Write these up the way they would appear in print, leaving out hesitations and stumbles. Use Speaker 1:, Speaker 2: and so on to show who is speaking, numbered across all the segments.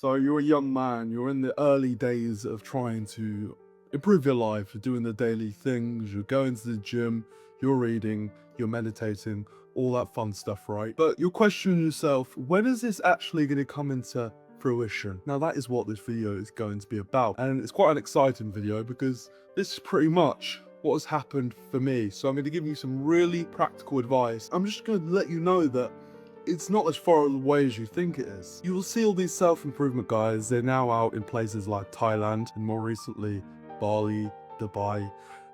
Speaker 1: So you're a young man, you're in the early days of trying to improve your life, you're doing the daily things, you're going to the gym, you're reading, you're meditating, all that fun stuff, right? But you're questioning yourself, when is this actually going to come into fruition? Now that is what this video is going to be about. And it's quite an exciting video because this is pretty much what has happened for me. So I'm going to give you some really practical advice. I'm just going to let you know that it's not as far away as you think it is. You will see all these self-improvement guys, they're now out in places like Thailand and more recently Bali, Dubai.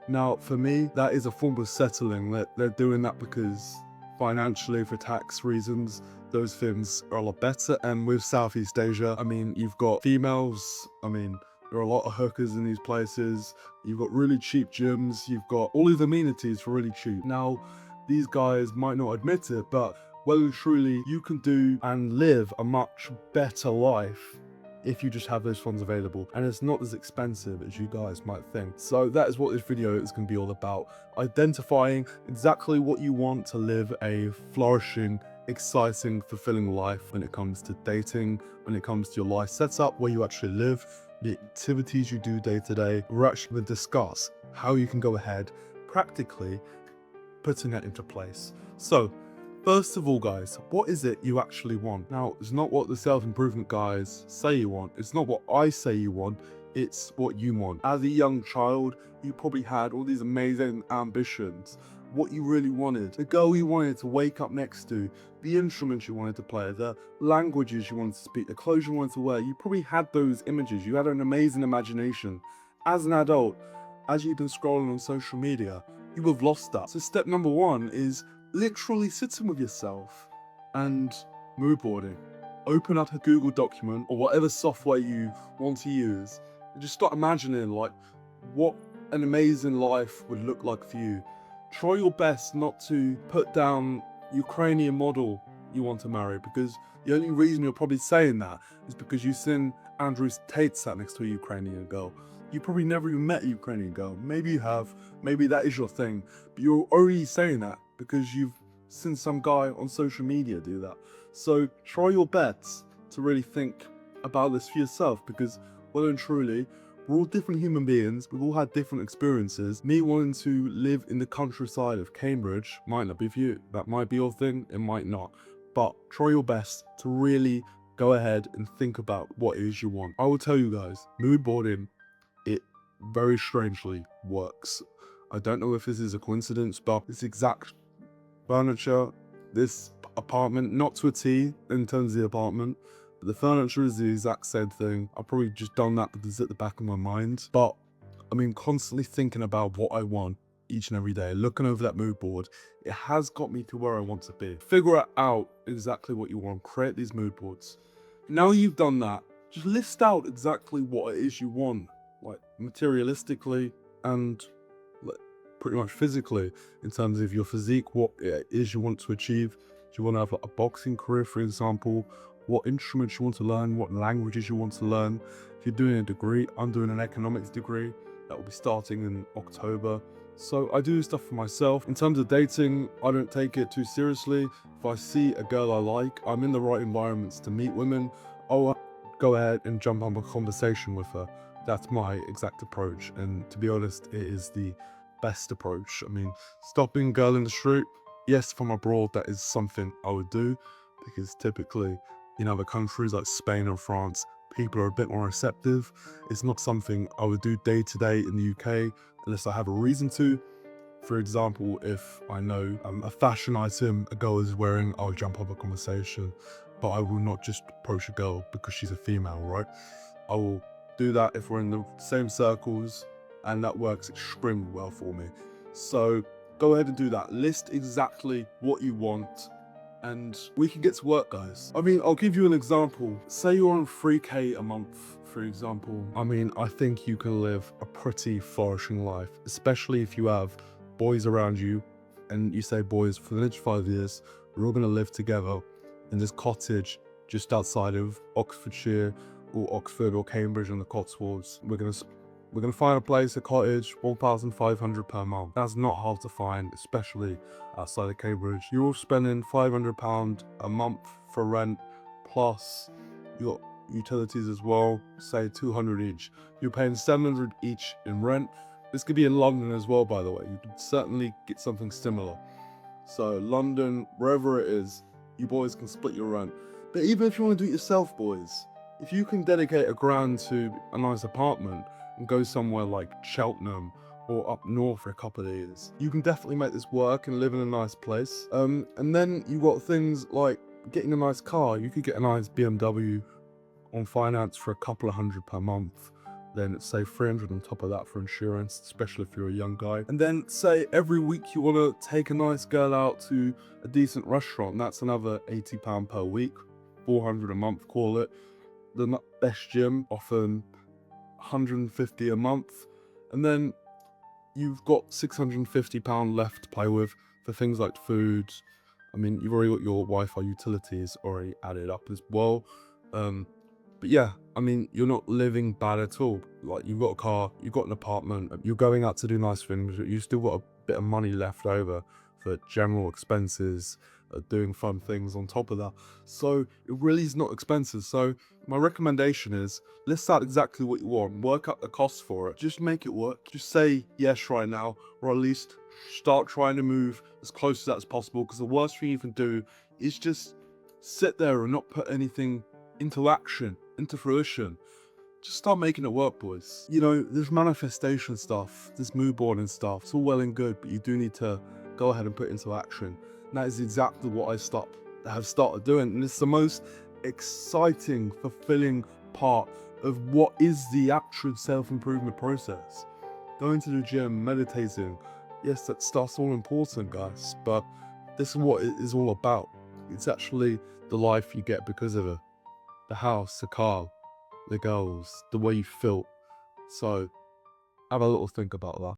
Speaker 1: Now for me, that is a form of settling. They're doing that because financially, for tax reasons, those things are a lot better. And with Southeast Asia, I mean, you've got females, there are a lot of hookers in these places, you've got really cheap gyms, you've got all these amenities for really cheap. Now, these guys might not admit it, but well and truly, you can do and live a much better life if you just have those funds available, and it's not as expensive as you guys might think. So that is what this video is going to be all about, identifying exactly what you want to live a flourishing, exciting, fulfilling life when it comes to dating, when it comes to your life setup, where you actually live, the activities you do day to day. We're actually going to discuss how you can go ahead practically putting that into place. So first of all, guys, what is it you actually want? Now, it's not what the self-improvement guys say you want. It's not what I say you want. It's what you want. As a young child, you probably had all these amazing ambitions. What you really wanted, the girl you wanted to wake up next to, the instruments you wanted to play, the languages you wanted to speak, the clothes you wanted to wear. You probably had those images. You had an amazing imagination. As an adult, as you've been scrolling on social media, you have lost that. So step number one is literally sitting with yourself and mood boarding. Open up a Google document or whatever software you want to use and just start imagining like what an amazing life would look like for you. Try your best not to put down Ukrainian model you want to marry, because the only reason you're probably saying that is because you've seen Andrew Tate sat next to a Ukrainian girl. You probably never even met a Ukrainian girl. Maybe you have, maybe that is your thing, but you're already saying that because you've seen some guy on social media do that. So try your best to really think about this for yourself, because well and truly, we're all different human beings, we've all had different experiences. Me wanting to live in the countryside of Cambridge might not be for you. That might be your thing, it might not. But try your best to really go ahead and think about what it is you want. I will tell you guys, mood boarding, it very strangely works. I don't know if this is a coincidence, but this exact furniture, this apartment, not to a T in terms of the apartment, but the furniture is the exact same thing. I've probably just done that because it's at the back of my mind. But I mean, constantly thinking about what I want each and every day, looking over that mood board, it has got me to where I want to be. Figure out exactly what you want, create these mood boards. Now you've done that, just list out exactly what it is you want, like materialistically and like pretty much physically, in terms of your physique, what it is you want to achieve. Do you want to have a boxing career, for example? What instruments you want to learn, what languages you want to learn. If you're doing a degree, I'm doing an economics degree that will be starting in October. So I do stuff for myself. In terms of dating, I don't take it too seriously. If I see a girl I like, I'm in the right environments to meet women, I'll go ahead and jump on a conversation with her. That's my exact approach, and to be honest, it is the best approach. I mean, stopping a girl in the street, yes, from abroad, that is something I would do, because typically in other countries like Spain and France, people are a bit more receptive. It's not something I would do day to day in the UK unless I have a reason to. For example, if I know a fashion item a girl is wearing, I'll jump up a conversation, but I will not just approach a girl because she's a female, right? I will do that if we're in the same circles, and that works extremely well for me. So go ahead and do that. List exactly what you want, and we can get to work, guys. I mean, I'll give you an example. Say you're on 3K a month, for example. I mean, I think you can live a pretty flourishing life, especially if you have boys around you, and you say, boys, for the next 5 years, we're all gonna live together in this cottage just outside of Oxfordshire or Oxford or Cambridge in the Cotswolds. We're gonna find a place, a cottage, 1,500 per month. That's not hard to find, especially outside of Cambridge. You're all spending £500 a month for rent, plus you're utilities as well, say 200 each. You're paying 700 each in rent. This could be in London as well, by the way. You could certainly get something similar. So London, wherever it is, you boys can split your rent. But even if you want to do it yourself, boys, if you can dedicate £1,000 to a nice apartment and go somewhere like Cheltenham or up north for a couple of years, you can definitely make this work and live in a nice place. And then you got things like getting a nice car. You could get a nice BMW on finance for a couple of hundred per month. Then it's say 300 on top of that for insurance, especially if you're a young guy. And then say every week you want to take a nice girl out to a decent restaurant. That's another £80 per week, 400 a month, call it. The best gym, often 150 a month. And then you've got £650 left to play with for things like food. I mean, you've already got your Wi-Fi utilities already added up as well. But yeah, I mean, you're not living bad at all. Like, you've got a car, you've got an apartment, you're going out to do nice things, you still got a bit of money left over for general expenses, doing fun things on top of that. So it really is not expensive. So my recommendation is list out exactly what you want, work out the costs for it, just make it work. Just say yes right now, or at least start trying to move as close to that as possible, because the worst thing you can do is just sit there and not put anything into action, into fruition. Just start making it work, boys. You know, there's manifestation stuff, there's mood boarding stuff, it's all well and good, but you do need to go ahead and put it into action. And that is exactly what I have started doing, and it's the most exciting, fulfilling part of what is the actual self-improvement process. Going to the gym, meditating, yes, that stuff's all important, guys, but this is what it is all about. It's actually the life you get because of it. The house, the car, the girls, the way you feel. So have a little think about that.